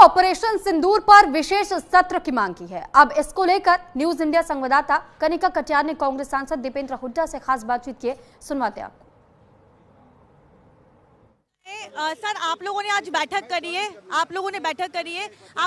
Operation सिंदूर पर विशेष सत्र की मांग की है। अब इसको लेकर न्यूज इंडिया संवाददाता कनिका कटियार ने कांग्रेस सांसद दीपेंद्र हुड्डा से खास बातचीत की। सुनवाते आपको। सर, आप लोगों ने आज बैठक करी है, आप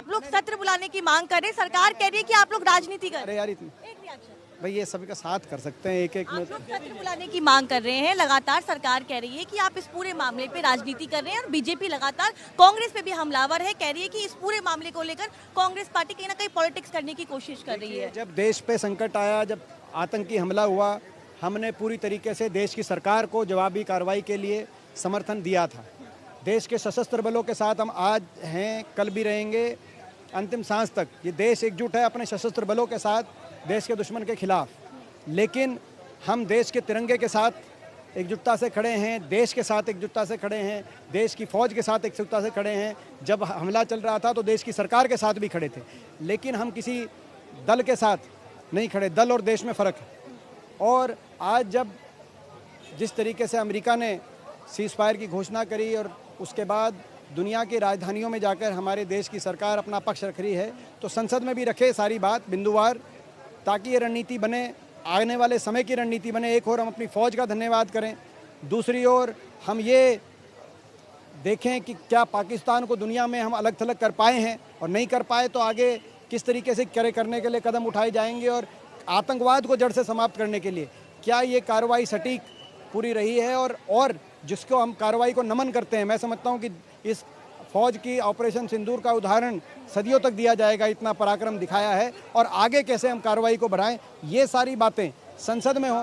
लोग सत्र बुलाने की मांग कर रहे हैं। सरकार कह रही है कि आप लोग राजनीति कर रहे हैं। एक रिएक्शन भाई, ये सभी का साथ कर सकते हैं एक आप लोग सत्र बुलाने की मांग कर रहे हैं। लगातार सरकार कह रही है कि आप इस पूरे मामले पे राजनीति कर रहे हैं और बीजेपी लगातार कांग्रेस पे भी हमलावर है। कह रही है कि इस पूरे मामले को लेकर कांग्रेस पार्टी कहीं ना कहीं पॉलिटिक्स करने की कोशिश कर रही है। जब देश पे संकट आया, जब आतंकी हमला हुआ, हमने पूरी तरीके से देश की सरकार को जवाबी कार्रवाई के लिए समर्थन दिया था। देश के सशस्त्र बलों के साथ हम आज हैं, कल भी रहेंगे, अंतिम सांस तक। ये देश एकजुट है अपने सशस्त्र बलों के साथ देश के दुश्मन के खिलाफ। लेकिन हम देश के तिरंगे के साथ एकजुटता से खड़े हैं, देश के साथ एकजुटता से खड़े हैं, देश की फौज के साथ एकजुटता से खड़े हैं। जब हमला चल रहा था तो देश की सरकार के साथ भी खड़े थे, लेकिन हम किसी दल के साथ नहीं खड़े। दल और देश में फ़र्क है। और आज जब जिस तरीके से अमेरिका ने सीज़ फायर की घोषणा करी और उसके बाद दुनिया की राजधानियों में जाकर हमारे देश की सरकार अपना पक्ष रख रही है, तो संसद में भी रखे सारी बात बिंदुवार, ताकि ये रणनीति बने, आने वाले समय की रणनीति बने। एक और हम अपनी फ़ौज का धन्यवाद करें, दूसरी ओर हम ये देखें कि क्या पाकिस्तान को दुनिया में हम अलग थलग कर पाए हैं, और नहीं कर पाए तो आगे किस तरीके से करने के लिए कदम उठाए जाएंगे, और आतंकवाद को जड़ से समाप्त करने के लिए क्या ये कार्रवाई सटीक पूरी रही है। और जिसको हम कार्रवाई को नमन करते हैं, मैं समझता हूँ कि इस फौज की ऑपरेशन सिंदूर का उदाहरण सदियों तक दिया जाएगा। इतना पराक्रम दिखाया है, और आगे कैसे हम कार्रवाई को बढ़ाएं, ये सारी बातें संसद में हो।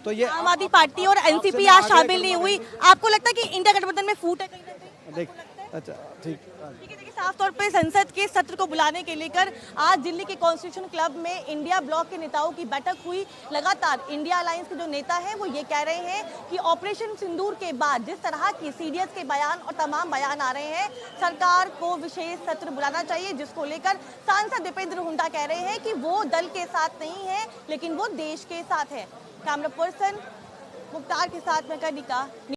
तो ये आम आदमी पार्टी और एनसीपी आज शामिल नहीं हुई। आपको लगता है कि इंडिया गठबंधन में फूट है कहीं ना कहीं? देख, अच्छा, ठीक है। देखिए, साफ तौर पे संसद के सत्र को बुलाने के लेकर आज दिल्ली के कॉन्स्टिट्यूशन क्लब में इंडिया ब्लॉक के नेताओं की बैठक हुई। लगातार इंडिया अलायंस के जो नेता हैं वो ये कह रहे हैं कि ऑपरेशन सिंदूर के बाद जिस तरह की सीडीएस के बयान और तमाम बयान आ रहे हैं, सरकार को विशेष सत्र बुलाना चाहिए, जिसको लेकर सांसद दीपेंद्र हुड्डा कह रहे हैं कि वो दल के साथ नहीं है, लेकिन वो देश के साथ है। कैमरा पर्सन मुख्तार के साथ मैं कनिका।